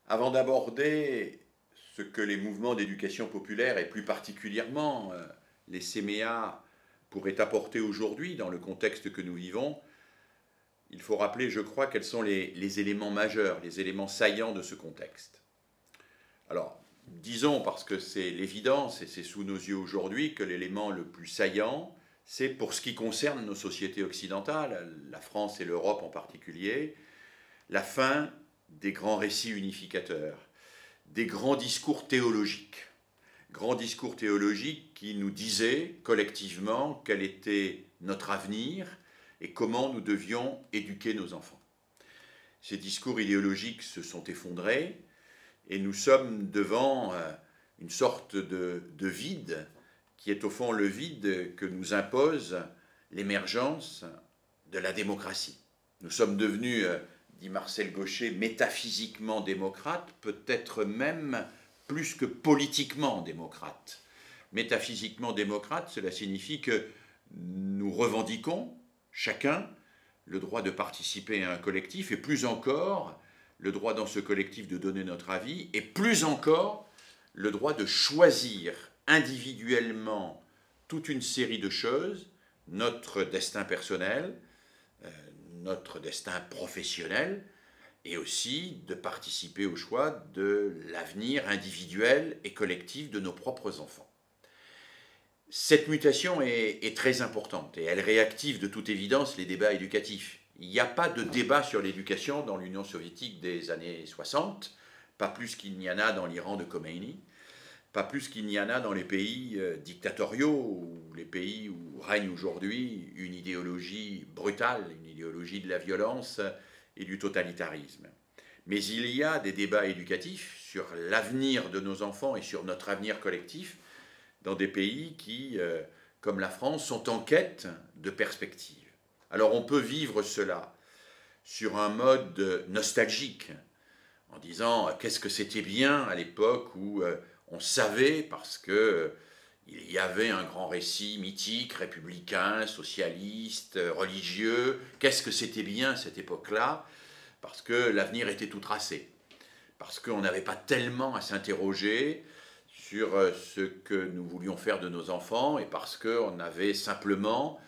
Avant d'aborder ce que les mouvements d'éducation populaire et plus particulièrement les CMEA pourraient apporter aujourd'hui dans le contexte que nous vivons, il faut rappeler, je crois, quels sont les éléments majeurs, les éléments saillants de ce contexte. Alors, disons, parce que c'est l'évidence et c'est sous nos yeux aujourd'hui, que l'élément le plus saillant, c'est pour ce qui concerne nos sociétés occidentales, la France et l'Europe en particulier, la fin des grands récits unificateurs, des grands discours théologiques qui nous disaient collectivement quel était notre avenir et comment nous devions éduquer nos enfants. Ces discours idéologiques se sont effondrés et nous sommes devant une sorte de vide qui est au fond le vide que nous impose l'émergence de la démocratie. Nous sommes devenus, dit Marcel Gauchet, métaphysiquement démocrates, peut-être même plus que politiquement démocrates. Métaphysiquement démocrates, cela signifie que nous revendiquons, chacun, le droit de participer à un collectif, et plus encore, le droit dans ce collectif de donner notre avis, et plus encore, le droit de choisir individuellement toute une série de choses, notre destin personnel, notre destin professionnel, et aussi de participer au choix de l'avenir individuel et collectif de nos propres enfants. Cette mutation est très importante et elle réactive de toute évidence les débats éducatifs. Il n'y a pas de débat sur l'éducation dans l'Union soviétique des années 60, pas plus qu'il n'y en a dans l'Iran de Khomeini, pas plus qu'il n'y en a dans les pays dictatoriaux ou les pays où règne aujourd'hui une idéologie brutale, une idéologie de la violence et du totalitarisme. Mais il y a des débats éducatifs sur l'avenir de nos enfants et sur notre avenir collectif dans des pays qui, comme la France, sont en quête de perspectives. Alors on peut vivre cela sur un mode nostalgique, en disant qu'est-ce que c'était bien à l'époque où on savait, parce qu'il y avait un grand récit mythique, républicain, socialiste, religieux, qu'est-ce que c'était bien cette époque-là, parce que l'avenir était tout tracé, parce qu'on n'avait pas tellement à s'interroger sur ce que nous voulions faire de nos enfants, et parce qu'on avait simplement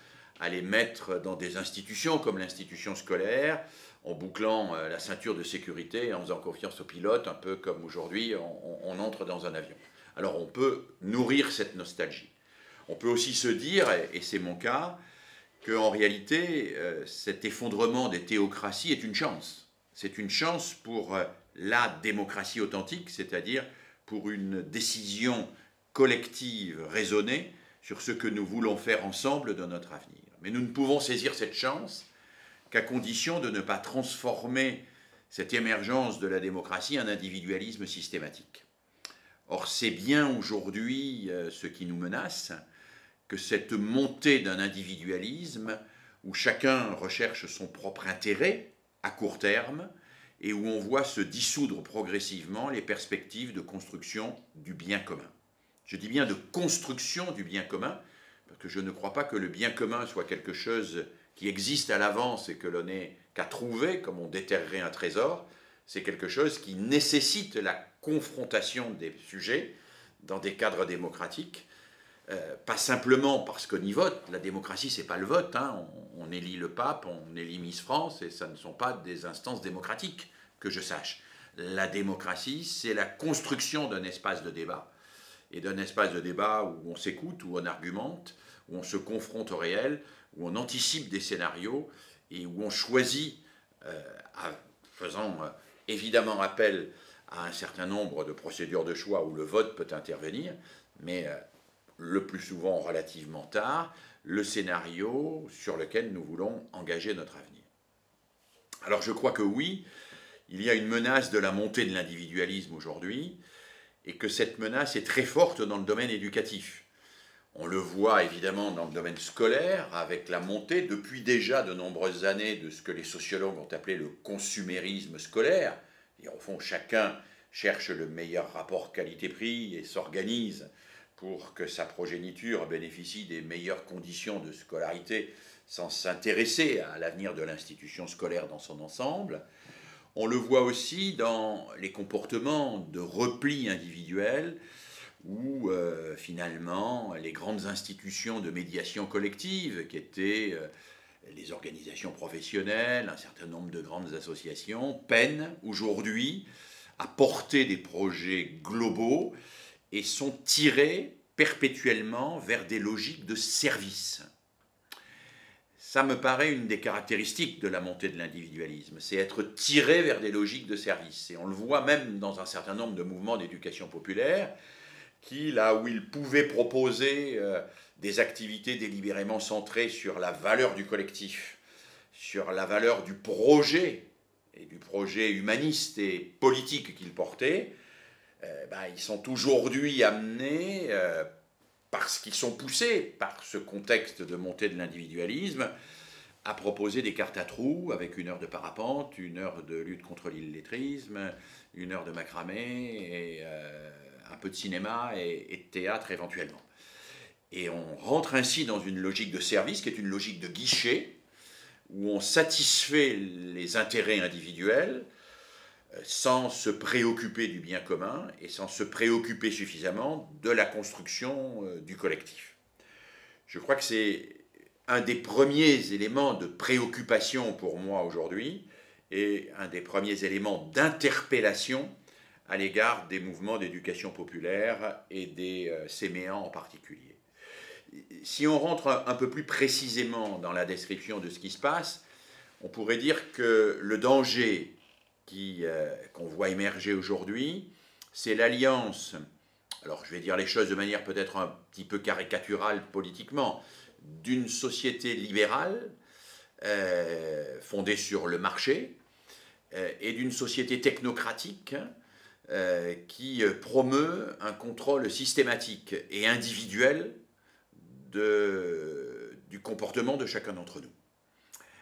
à les mettre dans des institutions comme l'institution scolaire, en bouclant la ceinture de sécurité et en faisant confiance aux pilotes, un peu comme aujourd'hui on entre dans un avion. Alors on peut nourrir cette nostalgie. On peut aussi se dire, et c'est mon cas, qu'en réalité, cet effondrement des théocraties est une chance. C'est une chance pour la démocratie authentique, c'est-à-dire pour une décision collective raisonnée sur ce que nous voulons faire ensemble de notre avenir. Mais nous ne pouvons saisir cette chance qu'à condition de ne pas transformer cette émergence de la démocratie en individualisme systématique. Or, c'est bien aujourd'hui ce qui nous menace, que cette montée d'un individualisme où chacun recherche son propre intérêt à court terme et où on voit se dissoudre progressivement les perspectives de construction du bien commun. Je dis bien de construction du bien commun, parce que je ne crois pas que le bien commun soit quelque chose qui existe à l'avance et que l'on n'ait qu'à trouver, comme on déterrerait un trésor. C'est quelque chose qui nécessite la confrontation des sujets dans des cadres démocratiques, pas simplement parce qu'on y vote. La démocratie, c'est pas le vote, hein. On élit le pape, on élit Miss France, et ça ne sont pas des instances démocratiques, que je sache. La démocratie, c'est la construction d'un espace de débat, et d'un espace de débat où on s'écoute, où on argumente, où on se confronte au réel, où on anticipe des scénarios, et où on choisit, faisant évidemment appel à un certain nombre de procédures de choix où le vote peut intervenir, mais le plus souvent relativement tard, le scénario sur lequel nous voulons engager notre avenir. Alors je crois que oui, il y a une menace de la montée de l'individualisme aujourd'hui, et que cette menace est très forte dans le domaine éducatif. On le voit évidemment dans le domaine scolaire, avec la montée depuis déjà de nombreuses années de ce que les sociologues ont appelé le consumérisme scolaire. Et au fond, chacun cherche le meilleur rapport qualité-prix et s'organise pour que sa progéniture bénéficie des meilleures conditions de scolarité sans s'intéresser à l'avenir de l'institution scolaire dans son ensemble. On le voit aussi dans les comportements de repli individuel où finalement les grandes institutions de médiation collective qui étaient les organisations professionnelles, un certain nombre de grandes associations, peinent aujourd'hui à porter des projets globaux et sont tirés perpétuellement vers des logiques de service. Ça me paraît une des caractéristiques de la montée de l'individualisme, c'est être tiré vers des logiques de service. Et on le voit même dans un certain nombre de mouvements d'éducation populaire qui, là où ils pouvaient proposer des activités délibérément centrées sur la valeur du collectif, sur la valeur du projet, et du projet humaniste et politique qu'ils portaient, ils sont aujourd'hui amenés, parce qu'ils sont poussés par ce contexte de montée de l'individualisme, à proposer des cartes à trous avec 1 heure de parapente, 1 heure de lutte contre l'illettrisme, 1 heure de macramé, et un peu de cinéma et de théâtre éventuellement. Et on rentre ainsi dans une logique de service qui est une logique de guichet, où on satisfait les intérêts individuels sans se préoccuper du bien commun et sans se préoccuper suffisamment de la construction du collectif. Je crois que c'est un des premiers éléments de préoccupation pour moi aujourd'hui et un des premiers éléments d'interpellation à l'égard des mouvements d'éducation populaire et des séméens en particulier. Si on rentre un peu plus précisément dans la description de ce qui se passe, on pourrait dire que le danger qu'on voit émerger aujourd'hui, c'est l'alliance, alors je vais dire les choses de manière peut-être un petit peu caricaturale politiquement, d'une société libérale fondée sur le marché et d'une société technocratique qui promeut un contrôle systématique et individuel du comportement de chacun d'entre nous.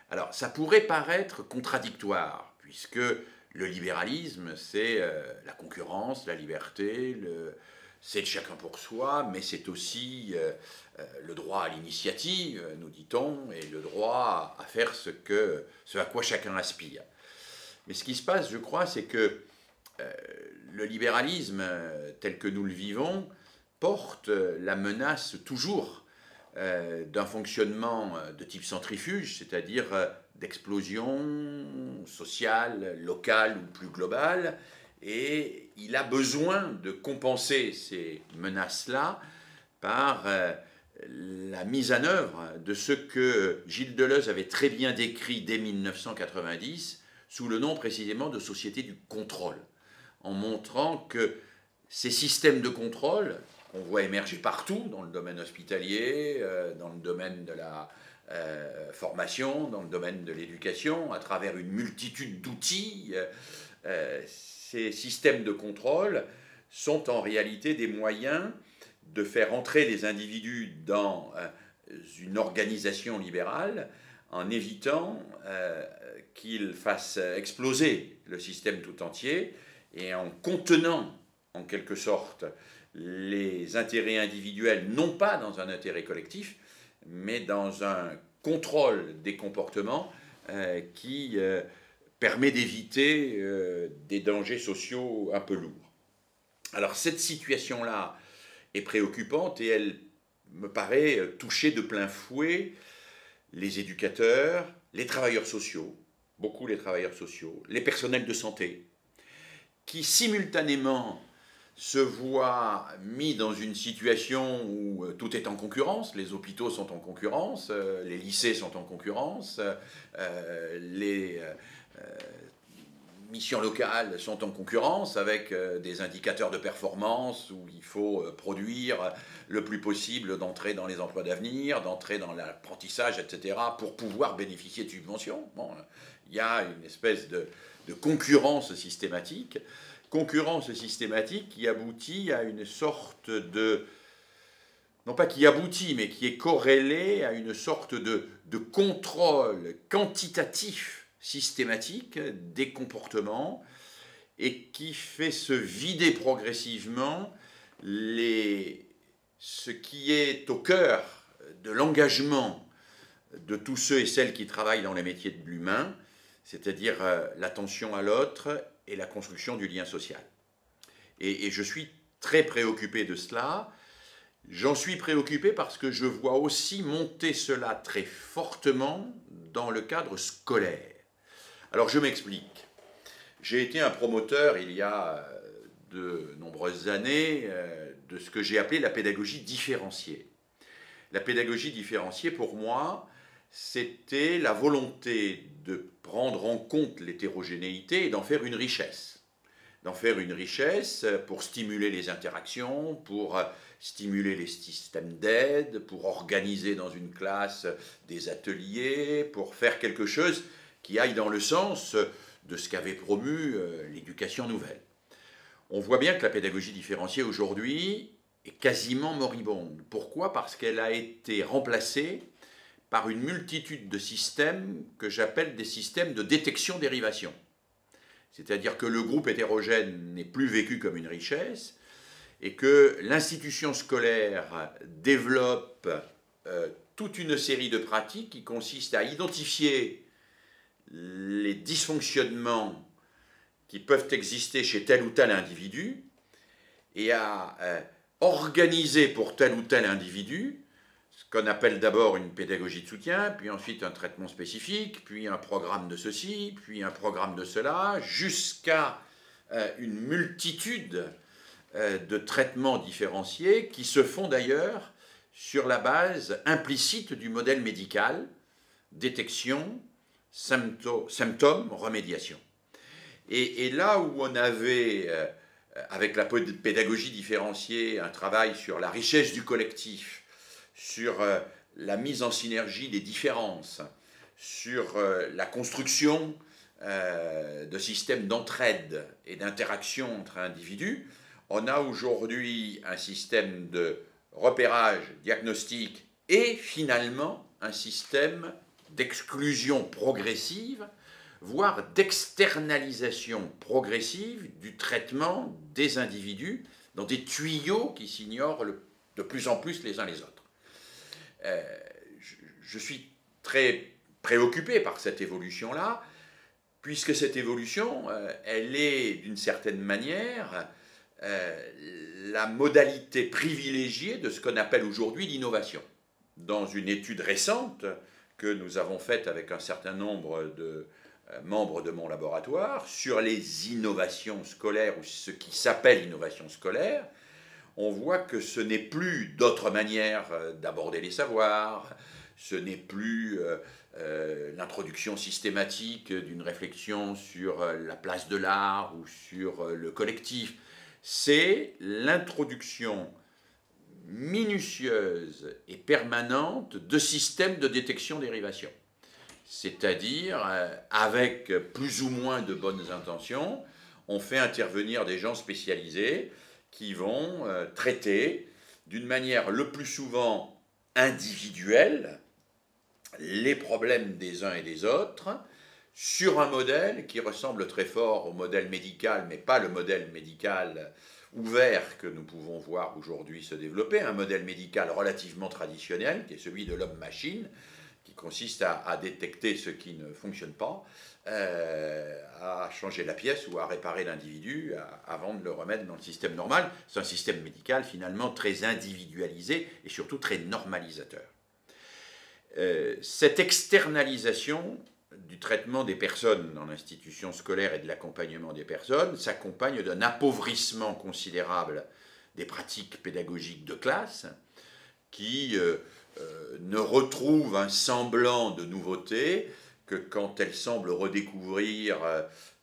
Alors, ça pourrait paraître contradictoire, puisque le libéralisme, c'est la concurrence, la liberté, c'est chacun pour soi, mais c'est aussi le droit à l'initiative, nous dit-on, et le droit à faire ce à quoi chacun aspire. Mais ce qui se passe, je crois, c'est que le libéralisme, tel que nous le vivons, porte la menace toujours d'un fonctionnement de type centrifuge, c'est-à-dire d'explosion sociale, locale ou plus globale, et il a besoin de compenser ces menaces-là par la mise en œuvre de ce que Gilles Deleuze avait très bien décrit dès 1990 sous le nom précisément de société du contrôle, en montrant que ces systèmes de contrôle qu'on voit émerger partout, dans le domaine hospitalier, dans le domaine de la formation, dans le domaine de l'éducation, à travers une multitude d'outils, ces systèmes de contrôle sont en réalité des moyens de faire entrer les individus dans une organisation libérale en évitant qu'ils fassent exploser le système tout entier et en contenant en quelque sorte les intérêts individuels, non pas dans un intérêt collectif, mais dans un contrôle des comportements qui permet d'éviter des dangers sociaux un peu lourds. Alors cette situation-là est préoccupante et elle me paraît toucher de plein fouet les éducateurs, les travailleurs sociaux, beaucoup les travailleurs sociaux, les personnels de santé, qui simultanément se voient mis dans une situation où tout est en concurrence, les hôpitaux sont en concurrence, les lycées sont en concurrence, les missions locales sont en concurrence avec des indicateurs de performance où il faut produire le plus possible d'entrer dans les emplois d'avenir, d'entrer dans l'apprentissage, etc., pour pouvoir bénéficier de subventions. Bon, il y a une espèce de concurrence systématique qui aboutit à une sorte de... non pas qui aboutit, mais qui est corrélée à une sorte de contrôle quantitatif systématique des comportements et qui fait se vider progressivement ce qui est au cœur de l'engagement de tous ceux et celles qui travaillent dans les métiers de l'humain, c'est-à-dire l'attention à l'autre et la construction du lien social. Et je suis très préoccupé de cela. J'en suis préoccupé parce que je vois aussi monter cela très fortement dans le cadre scolaire. Alors je m'explique. J'ai été un promoteur il y a de nombreuses années de ce que j'ai appelé la pédagogie différenciée. La pédagogie différenciée, pour moi, c'était la volonté de prendre en compte l'hétérogénéité et d'en faire une richesse. D'en faire une richesse pour stimuler les interactions, pour stimuler les systèmes d'aide, pour organiser dans une classe des ateliers, pour faire quelque chose qui aille dans le sens de ce qu'avait promu l'éducation nouvelle. On voit bien que la pédagogie différenciée aujourd'hui est quasiment moribonde. Pourquoi? Parce qu'elle a été remplacée par une multitude de systèmes que j'appelle des systèmes de détection-dérivation. C'est-à-dire que le groupe hétérogène n'est plus vécu comme une richesse et que l'institution scolaire développe toute une série de pratiques qui consistent à identifier les dysfonctionnements qui peuvent exister chez tel ou tel individu et à organiser pour tel ou tel individu ce qu'on appelle d'abord une pédagogie de soutien, puis ensuite un traitement spécifique, puis un programme de ceci, puis un programme de cela, jusqu'à une multitude de traitements différenciés qui se font d'ailleurs sur la base implicite du modèle médical, détection, symptômes, remédiation. Et là où on avait, avec la pédagogie différenciée, un travail sur la richesse du collectif, sur la mise en synergie des différences, sur la construction de systèmes d'entraide et d'interaction entre individus, on a aujourd'hui un système de repérage, diagnostic et finalement un système d'exclusion progressive, voire d'externalisation progressive du traitement des individus dans des tuyaux qui s'ignorent de plus en plus les uns les autres. Je suis très préoccupé par cette évolution-là, puisque cette évolution, elle est d'une certaine manière la modalité privilégiée de ce qu'on appelle aujourd'hui l'innovation. Dans une étude récente que nous avons faite avec un certain nombre de membres de mon laboratoire sur les innovations scolaires, ou ce qui s'appelle innovation scolaire, on voit que ce n'est plus d'autres manières d'aborder les savoirs, ce n'est plus l'introduction systématique d'une réflexion sur la place de l'art ou sur le collectif. C'est l'introduction minutieuse et permanente de systèmes de détection-dérivation. C'est-à-dire, avec plus ou moins de bonnes intentions, on fait intervenir des gens spécialisés qui vont traiter d'une manière le plus souvent individuelle les problèmes des uns et des autres sur un modèle qui ressemble très fort au modèle médical, mais pas le modèle médical ouvert que nous pouvons voir aujourd'hui se développer, un modèle médical relativement traditionnel qui est celui de l'homme-machine, qui consiste à détecter ce qui ne fonctionne pas, à changer la pièce ou à réparer l'individu avant de le remettre dans le système normal. C'est un système médical finalement très individualisé et surtout très normalisateur. Cette externalisation du traitement des personnes dans l'institution scolaire et de l'accompagnement des personnes s'accompagne d'un appauvrissement considérable des pratiques pédagogiques de classe qui ne retrouvent un semblant de nouveauté que quand elles semblent redécouvrir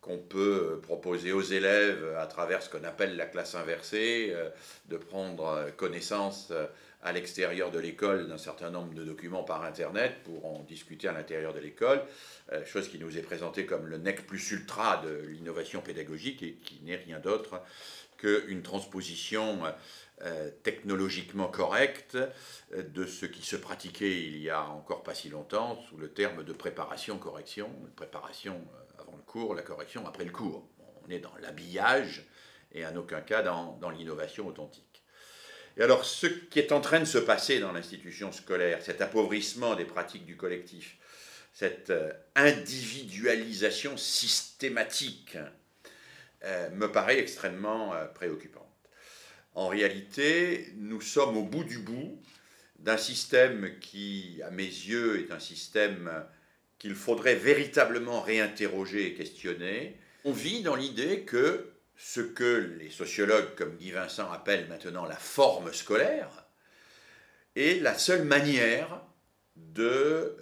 qu'on peut proposer aux élèves, à travers ce qu'on appelle la classe inversée, de prendre connaissance à l'extérieur de l'école d'un certain nombre de documents par Internet pour en discuter à l'intérieur de l'école, chose qui nous est présentée comme le nec plus ultra de l'innovation pédagogique et qui n'est rien d'autre qu'une transposition technologiquement correcte de ce qui se pratiquait il y a encore pas si longtemps sous le terme de préparation-correction, préparation avant le cours, la correction après le cours. On est dans l'habillage et en aucun cas dans l'innovation authentique. Et alors, ce qui est en train de se passer dans l'institution scolaire, cet appauvrissement des pratiques du collectif, cette individualisation systématique me paraît extrêmement préoccupante. En réalité, nous sommes au bout du bout d'un système qui, à mes yeux, est un système qu'il faudrait véritablement réinterroger et questionner. On vit dans l'idée que ce que les sociologues comme Guy Vincent appellent maintenant la forme scolaire est la seule manière de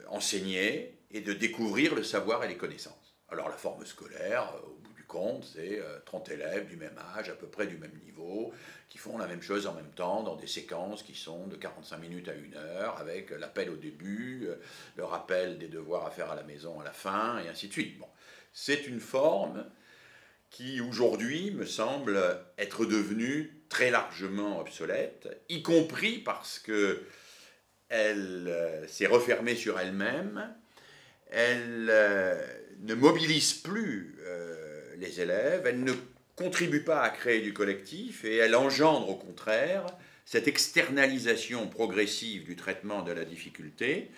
enseigner et de découvrir le savoir et les connaissances. Alors la forme scolaire, au bout du compte, c'est 30 élèves du même âge, à peu près du même niveau, qui font la même chose en même temps, dans des séquences qui sont de 45 minutes à 1 heure, avec l'appel au début, le rappel des devoirs à faire à la maison à la fin, et ainsi de suite. Bon. C'est une forme qui, aujourd'hui, me semble être devenue très largement obsolète, y compris parce que elle s'est refermée sur elle-même, elle ne mobilise plus les élèves, elle ne contribue pas à créer du collectif et elle engendre au contraire cette externalisation progressive du traitement de la difficulté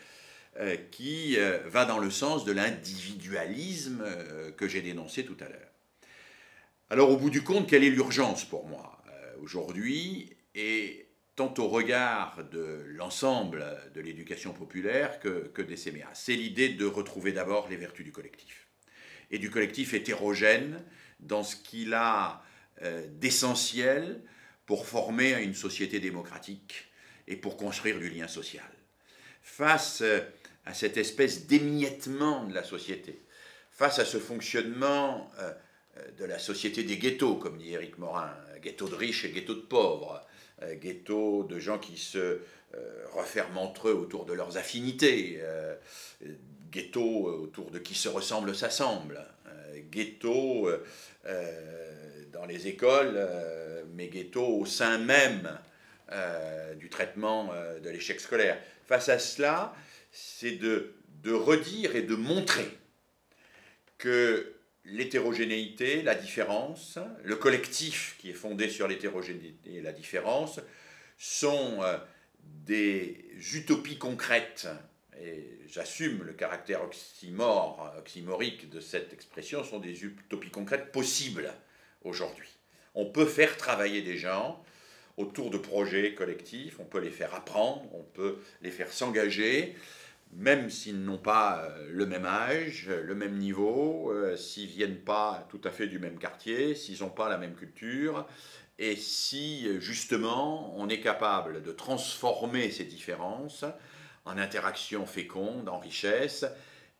qui va dans le sens de l'individualisme que j'ai dénoncé tout à l'heure. Alors au bout du compte, quelle est l'urgence pour moi aujourd'hui et tant au regard de l'ensemble de l'éducation populaire que des CMA. C'est l'idée de retrouver d'abord les vertus du collectif. Et du collectif hétérogène dans ce qu'il a d'essentiel pour former une société démocratique et pour construire du lien social. Face à cette espèce d'émiettement de la société, face à ce fonctionnement de la société des ghettos, comme dit Éric Morin, ghetto de riches et ghetto de pauvres, ghetto de gens qui se referment entre eux autour de leurs affinités, ghetto autour de qui se ressemblent s'assemblent, ghetto dans les écoles, mais ghetto au sein même du traitement de l'échec scolaire. Face à cela, c'est de redire et de montrer que l'hétérogénéité, la différence, le collectif qui est fondé sur l'hétérogénéité et la différence sont des utopies concrètes, et j'assume le caractère oxymorique de cette expression, sont des utopies concrètes possibles aujourd'hui. On peut faire travailler des gens autour de projets collectifs, on peut les faire apprendre, on peut les faire s'engager, même s'ils n'ont pas le même âge, le même niveau, s'ils ne viennent pas tout à fait du même quartier, s'ils n'ont pas la même culture, et si justement on est capable de transformer ces différences en interaction féconde, en richesse,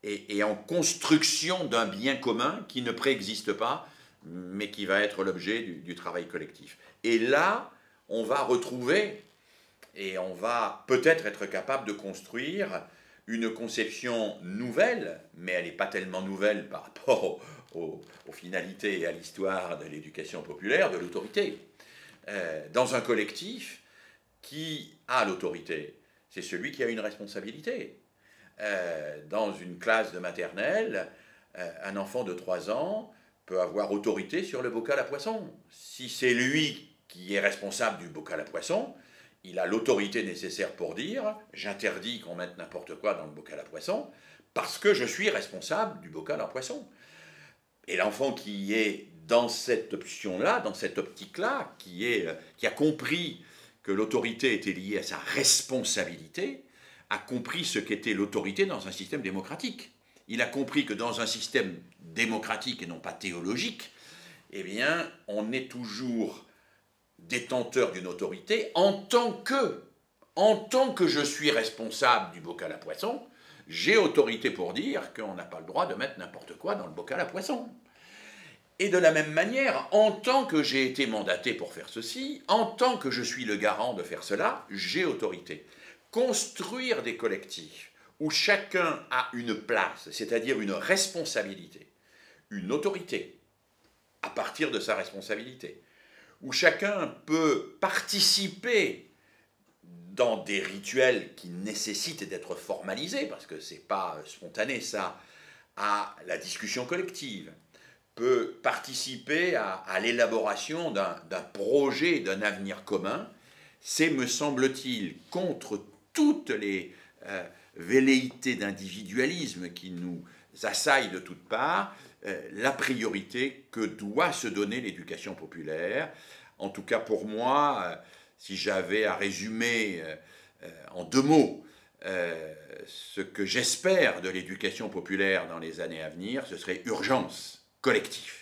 et en construction d'un bien commun qui ne préexiste pas, mais qui va être l'objet du travail collectif. Et là, on va retrouver, et on va peut-être être capable de construire une conception nouvelle, mais elle n'est pas tellement nouvelle par rapport aux finalités et à l'histoire de l'éducation populaire, de l'autorité. Dans un collectif qui a l'autorité, c'est celui qui a une responsabilité. Dans une classe de maternelle, un enfant de 3 ans peut avoir autorité sur le bocal à poisson. Si c'est lui qui est responsable du bocal à poisson, il a l'autorité nécessaire pour dire « j'interdis qu'on mette n'importe quoi dans le bocal à poisson parce que je suis responsable du bocal à poisson ». Et l'enfant qui est dans cette option-là, dans cette optique-là, qui a compris que l'autorité était liée à sa responsabilité, a compris ce qu'était l'autorité dans un système démocratique. Il a compris que dans un système démocratique et non pas théologique, eh bien, on est toujours détenteur d'une autorité en tant que je suis responsable du bocal à poisson, j'ai autorité pour dire qu'on n'a pas le droit de mettre n'importe quoi dans le bocal à poisson. Et de la même manière, en tant que j'ai été mandaté pour faire ceci, en tant que je suis le garant de faire cela, j'ai autorité. Construire des collectifs où chacun a une place, c'est-à-dire une responsabilité, une autorité, à partir de sa responsabilité, où chacun peut participer dans des rituels qui nécessitent d'être formalisés, parce que ce n'est pas spontané ça, à la discussion collective, peut participer à l'élaboration d'un projet, d'un avenir commun, c'est, me semble-t-il, contre toutes les velléité d'individualisme qui nous assaille de toutes parts, la priorité que doit se donner l'éducation populaire. En tout cas pour moi, si j'avais à résumer en 2 mots ce que j'espère de l'éducation populaire dans les années à venir, ce serait urgence collective.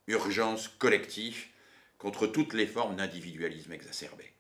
Urgence collective contre toutes les formes d'individualisme exacerbé.